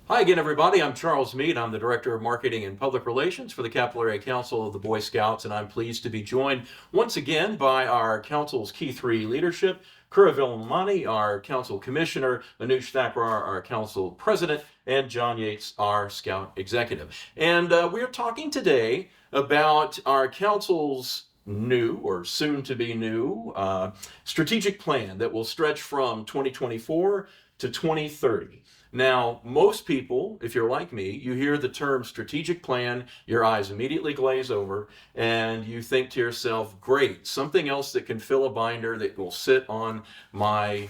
Hi again, everybody. I'm Charles Mead. I'm the Director of Marketing and Public Relations for the Capital Area Council of the Boy Scouts, and I'm pleased to be joined once again by our Council's Key 3 leadership, Kura Villamani, our Council Commissioner, Anush Thakrar, our Council President, and John Yates, our Scout Executive. And we are talking today about our Council's new or soon to be new strategic plan that will stretch from 2024 to 2030. Now, most people, if you're like me, you hear the term strategic plan, your eyes immediately glaze over, and you think to yourself, great, something else that can fill a binder that will sit on my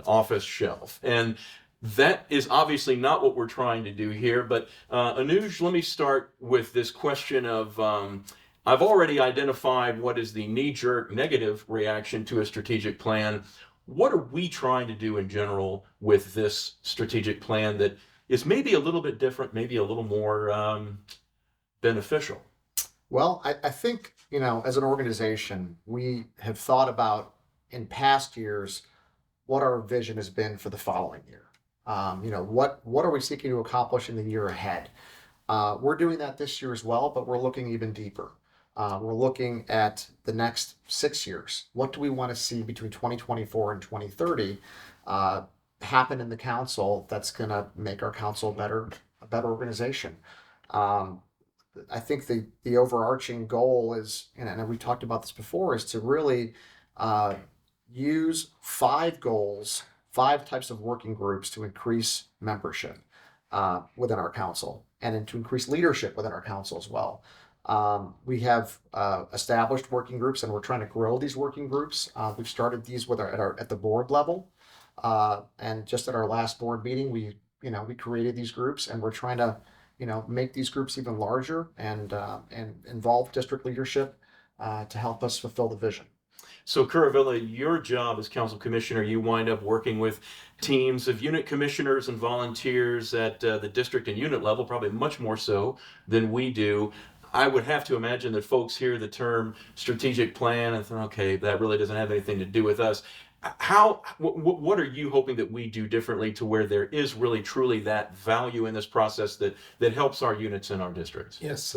office shelf. And that is obviously not what we're trying to do here. But Anuj, let me start with this question of I've already identified what is the knee jerk negative reaction to a strategic plan. What are we trying to do in general with this strategic plan that is maybe a little bit different, maybe a little more beneficial? Well, I think, as an organization, we have thought about in past years what our vision has been for the following year. What are we seeking to accomplish in the year ahead? We're doing that this year as well, but we're looking even deeper. We're looking at the next 6 years. What do we want to see between 2024 and 2030 happen in the council that's going to make our council a better organization? Um, I think the overarching goal is, and we talked about this before, is to really uh, use five goals, five types of working groups to increase membership within our council and to increase leadership within our council as well. We have established working groups, and we're trying to grow these working groups. We've started these at the board level, and just at our last board meeting, we created these groups, and we're trying to make these groups even larger and involve district leadership to help us fulfill the vision. So, Curavilla, your job as council commissioner, you wind up working with teams of unit commissioners and volunteers at the district and unit level, probably much more so than we do. I would have to imagine that folks hear the term strategic plan and think, okay, that really doesn't have anything to do with us. What are you hoping that we do differently to where there is really truly that value in this process that helps our units in our districts? Yes,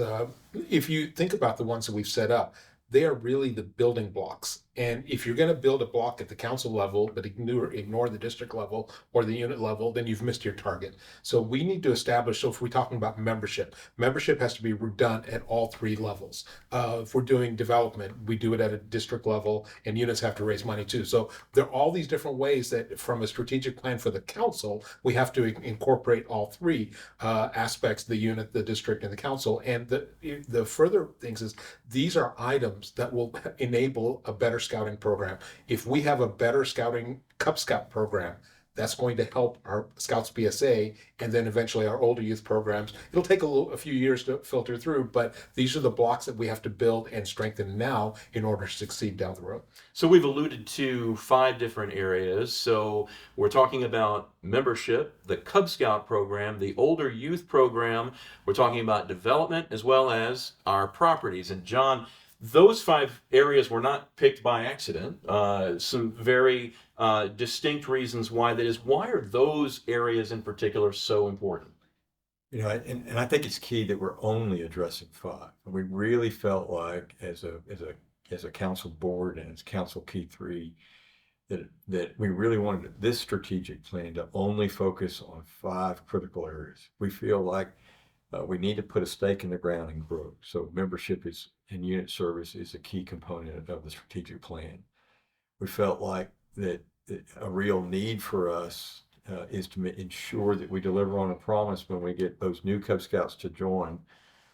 if you think about the ones that we've set up, they are really the building blocks. And if you're going to build a block at the council level, but ignore the district level or the unit level, then you've missed your target. So we need to establish, so if we're talking about membership has to be done at all three levels. If we're doing development, we do it at a district level, and units have to raise money too. So there are all these different ways that from a strategic plan for the council, we have to incorporate all three aspects, the unit, the district, and the council. And the further things is these are items that will enable a better scouting program. If we have a better scouting Cub Scout program, that's going to help our Scouts BSA and then eventually our older youth programs. It'll take a few years to filter through, but these are the blocks that we have to build and strengthen now in order to succeed down the road. So we've alluded to 5 different areas. So we're talking about membership, the Cub Scout program, the older youth program. We're talking about development as well as our properties. And John, those 5 areas were not picked by accident. Some very distinct reasons why that is. Why are those areas in particular so important? And I think it's key that we're only addressing five. We really felt like as a council board and as council key three that we really wanted this strategic plan to only focus on 5 critical areas. We feel like we need to put a stake in the ground and grow. So membership is and unit service is a key component of the strategic plan. We felt like that a real need for us is to ensure that we deliver on a promise when we get those new Cub Scouts to join.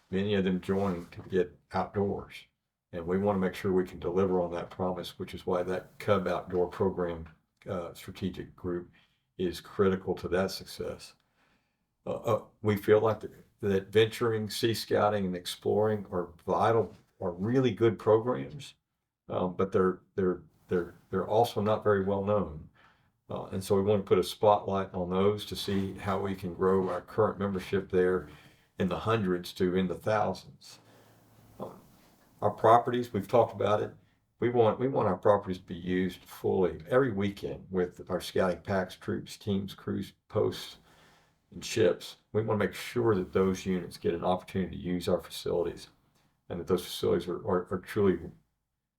Many of them join to get outdoors, and we want to make sure we can deliver on that promise, which is why that Cub Outdoor Program strategic group is critical to that success. We feel like that venturing, sea scouting, and exploring are vital, are really good programs, but they're also not very well known. And so we want to put a spotlight on those to see how we can grow our current membership there in the hundreds to in the thousands. Um, our properties, we've talked about it. We want our properties to be used fully every weekend with our scouting packs, troops, teams, crews, posts. and ships. We want to make sure that those units get an opportunity to use our facilities, and that those facilities are truly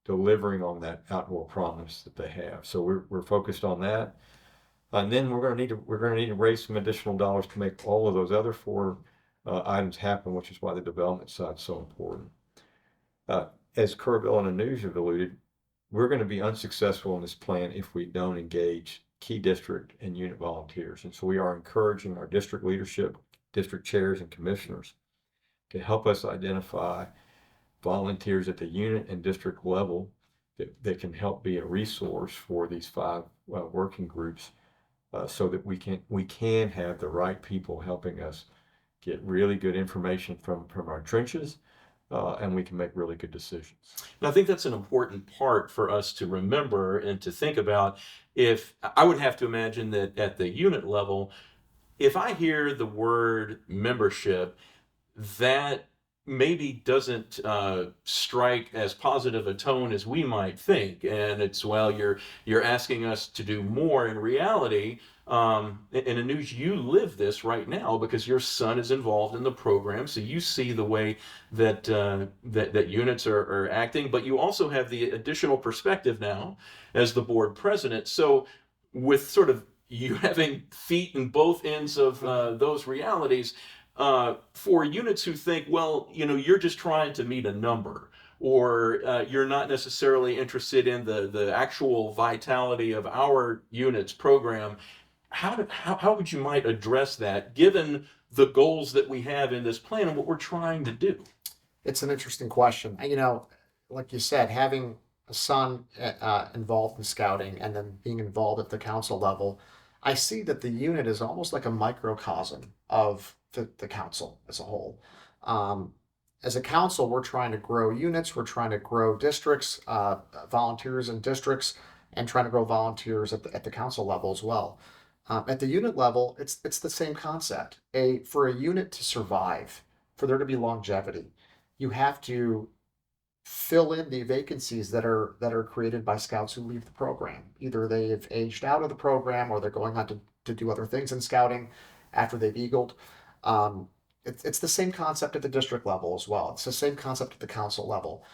delivering on that outdoor promise that they have. So we're focused on that. And then we're going to need to raise some additional dollars to make all of those other four items happen, which is why the development side is so important. As Kerrville and Anuj have alluded, we're going to be unsuccessful in this plan if we don't engage key district and unit volunteers. And so we are encouraging our district leadership, district chairs and commissioners to help us identify volunteers at the unit and district level that can help be a resource for these 5 working groups, so that we can have the right people helping us get really good information from our trenches, and we can make really good decisions. And I think that's an important part for us to remember and to think about. If I would have to imagine that at the unit level, if I hear the word membership, that maybe doesn't strike as positive a tone as we might think, and it's, well, you're asking us to do more. In reality, and Anuj, you live this right now because your son is involved in the program, so you see the way that that units are acting, but you also have the additional perspective now as the board president. So with sort of you having feet in both ends of those realities, for units who think, well, you're just trying to meet a number, or you're not necessarily interested in the actual vitality of our unit's program, how would you might address that, given the goals that we have in this plan and what we're trying to do? It's an interesting question. Like you said, having a son involved in scouting and then being involved at the council level, I see that the unit is almost like a microcosm of the council as a whole. As a council, we're trying to grow units, we're trying to grow districts, volunteers in districts, and trying to grow volunteers at the council level as well. At the unit level, it's the same concept. For a unit to survive, for there to be longevity, you have to fill in the vacancies that are created by scouts who leave the program. Either they have aged out of the program, or they're going on to do other things in scouting after they've eagled. It's the same concept at the district level as well. It's the same concept at the council level.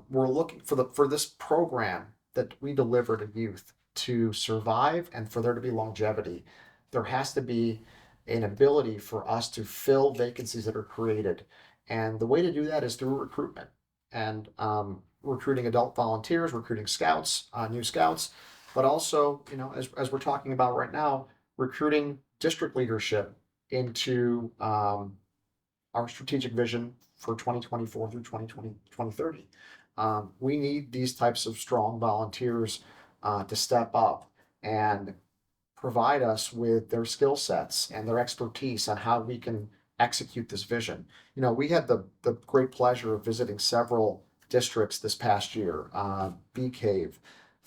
We're looking for this program that we deliver to youth to survive and for there to be longevity. There has to be an ability for us to fill vacancies that are created. And the way to do that is through recruitment and recruiting adult volunteers, recruiting scouts, new scouts, but also, as we're talking about right now, recruiting district leadership into our strategic vision for 2024 through 2030. We need these types of strong volunteers to step up and provide us with their skill sets and their expertise on how we can execute this vision. We had the great pleasure of visiting several districts this past year, Bee Cave,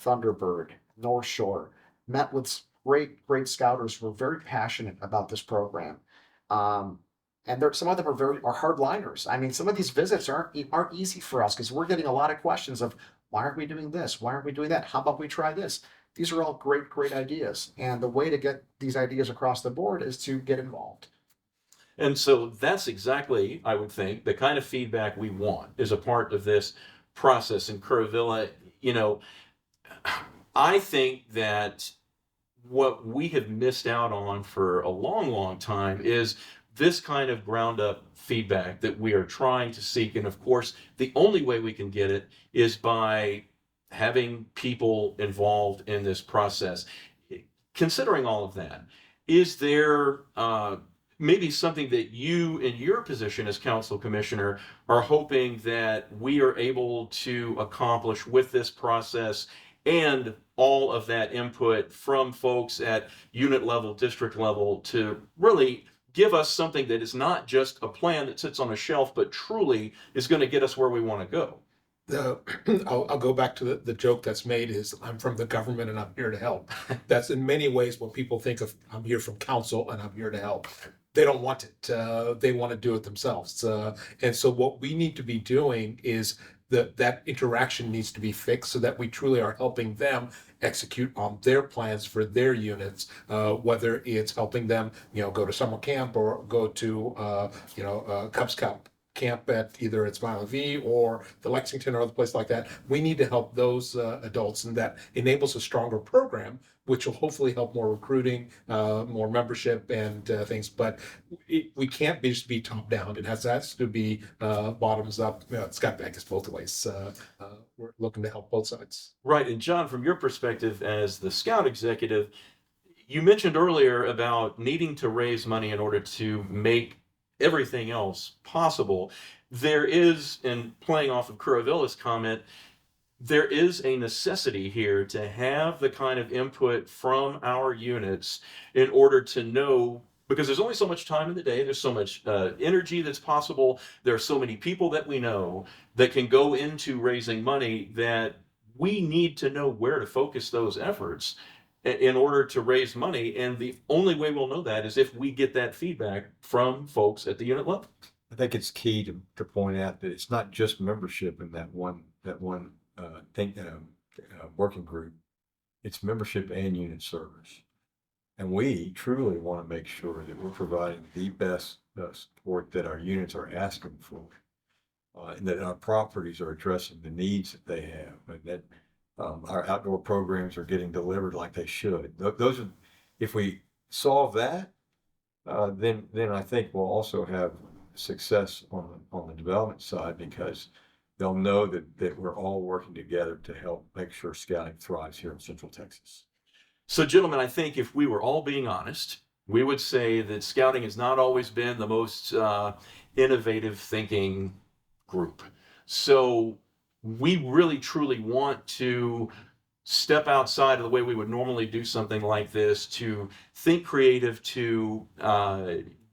Thunderbird, North Shore, met with great scouters who are very passionate about this program. And some of them are hardliners. I mean, some of these visits aren't easy for us because we're getting a lot of questions of, why aren't we doing this? Why aren't we doing that? How about we try this? These are all great ideas. And the way to get these ideas across the board is to get involved. And so that's exactly, I would think, the kind of feedback we want as a part of this process in Kerrville. I think that what we have missed out on for a long time is this kind of ground up feedback that we are trying to seek. And of course, the only way we can get it is by having people involved in this process. Considering all of that, is there maybe something that you, in your position as council commissioner, are hoping that we are able to accomplish with this process, and all of that input from folks at unit level, district level, to really give us something that is not just a plan that sits on a shelf, but truly is going to get us where we want to go? I'll go back to the joke that's made is, I'm from the government and I'm here to help. That's in many ways when people think of, I'm here from council and I'm here to help. They don't want it. They want to do it themselves. And so what we need to be doing is that interaction needs to be fixed so that we truly are helping them execute on their plans for their units, whether it's helping them, go to summer camp or go to, Cub Scout camp at either at Smiley V or the Lexington or other place like that. We need to help those adults, and that enables a stronger program, which will hopefully help more recruiting, more membership and things. But we can't just be top down. It has to be bottoms up. It's got back us both ways. We're looking to help both sides. Right. And John, from your perspective as the Scout executive, you mentioned earlier about needing to raise money in order to make everything else possible. There is, and playing off of Curavilla's comment, there is a necessity here to have the kind of input from our units in order to know, because there's only so much time in the day, there's so much energy that's possible, there are so many people that we know that can go into raising money, that we need to know where to focus those efforts in order to raise money. And the only way we'll know that is if we get that feedback from folks at the unit level. I think it's key to point out that it's not just membership in that one working group. It's membership and unit service, and we truly want to make sure that we're providing the best support that our units are asking for, and that our properties are addressing the needs that they have, and that our outdoor programs are getting delivered like they should. Those are, if we solve that, then I think we'll also have success on the development side, because they'll know that we're all working together to help make sure scouting thrives here in Central Texas. So, gentlemen, I think if we were all being honest, we would say that scouting has not always been the most innovative thinking group. So we really truly want to step outside of the way we would normally do something like this, to think creative, to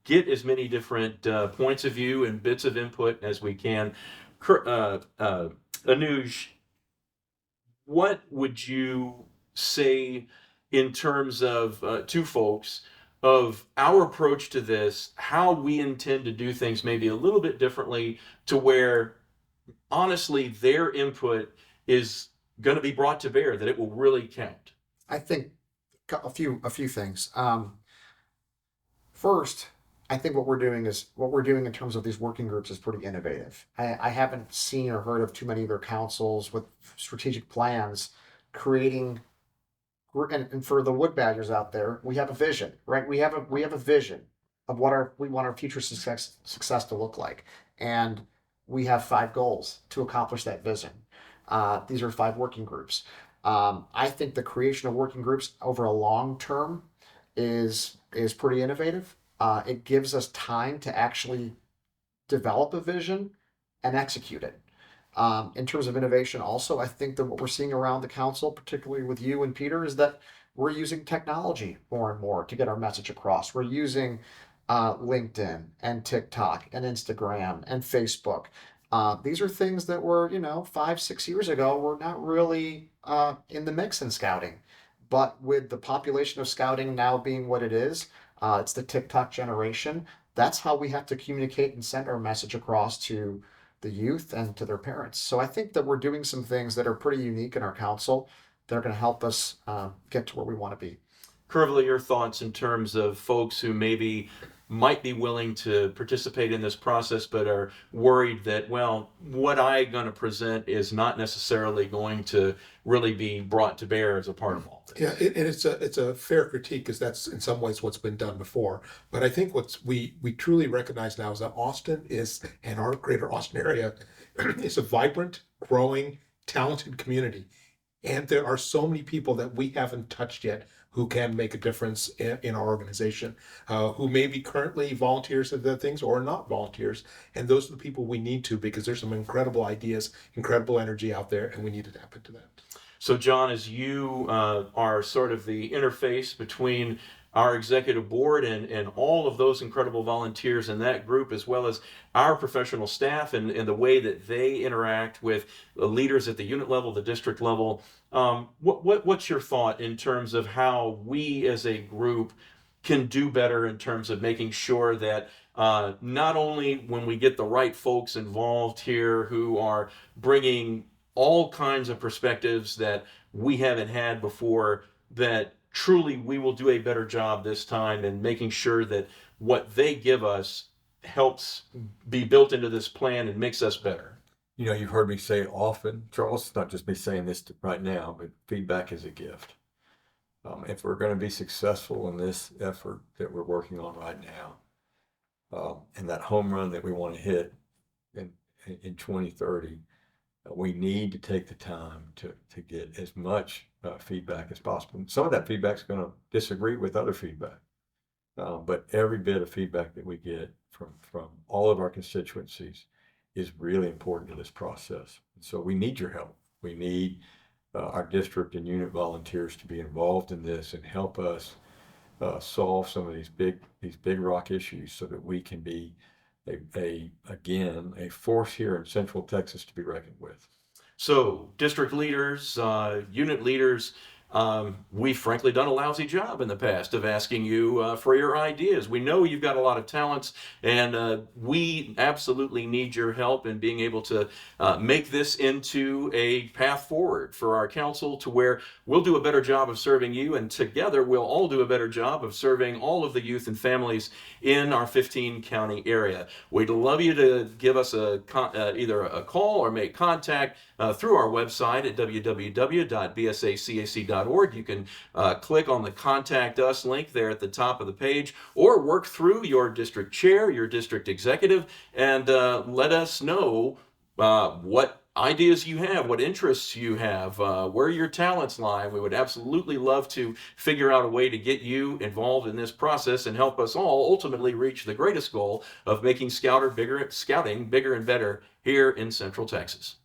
get as many different points of view and bits of input as we can. Anuj, what would you say in terms of to folks of our approach to this, how we intend to do things maybe a little bit differently, to where honestly their input is going to be brought to bear, that it will really count? I think a few things. First, I think what we're doing in terms of these working groups is pretty innovative. I haven't seen or heard of too many other councils with strategic plans creating. And for the wood badgers out there, we have a vision, right? We have a vision of what we want our future success to look like, and we have 5 goals to accomplish that vision. These are 5 working groups. I think the creation of working groups over a long term is pretty innovative. It gives us time to actually develop a vision and execute it. In terms of innovation, also, I think that what we're seeing around the council, particularly with you and Peter, is that we're using technology more and more to get our message across. We're using LinkedIn and TikTok and Instagram and Facebook. These are things that were, 5-6 years ago, were not really in the mix in scouting. But with the population of scouting now being what it is, it's the TikTok generation. That's how we have to communicate and send our message across to the youth and to their parents. So I think that we're doing some things that are pretty unique in our council that are going to help us get to where we want to be. Curvely, your thoughts in terms of folks who maybe might be willing to participate in this process, but are worried that, well, what I'm going to present is not necessarily going to really be brought to bear as a part of all this. Yeah, and it's a fair critique, because that's in some ways what's been done before. But I think we truly recognize now is that Austin is, and our greater Austin area, is a vibrant, growing, talented community. And there are so many people that we haven't touched yet who can make a difference in our organization, who may be currently volunteers at the things or not volunteers. And those are the people we need to, because there's some incredible ideas, incredible energy out there, and we need to tap into that. So, John, as you are sort of the interface between our executive board and all of those incredible volunteers in that group, as well as our professional staff and the way that they interact with leaders at the unit level, the district level, what's your thought in terms of how we as a group can do better in terms of making sure that not only when we get the right folks involved here who are bringing all kinds of perspectives that we haven't had before, that truly we will do a better job this time in making sure that what they give us helps be built into this plan and makes us better. You know, you've heard me say it often, Charles, it's not just me saying this right now, but feedback is a gift. If we're going to be successful in this effort that we're working on right now, and that home run that we want to hit in 2030, we need to take the time to get as much feedback as possible. Some of that feedback is going to disagree with other feedback, but every bit of feedback that we get from all of our constituencies is really important to this process. So we need your help. We need our district and unit volunteers to be involved in this and help us solve some of these big rock issues, so that we can be a force here in Central Texas to be reckoned with. So, district leaders, unit leaders, we've frankly done a lousy job in the past of asking you for your ideas. We know you've got a lot of talents, and we absolutely need your help in being able to make this into a path forward for our council, to where we'll do a better job of serving you, and together we'll all do a better job of serving all of the youth and families in our 15 county area. We'd love you to give us either a call or make contact through our website at www.bsacac.org. You can click on the Contact Us link there at the top of the page, or work through your district chair, your district executive, and let us know what ideas you have, what interests you have, where your talents lie. We would absolutely love to figure out a way to get you involved in this process and help us all ultimately reach the greatest goal of making scouting bigger and better here in Central Texas.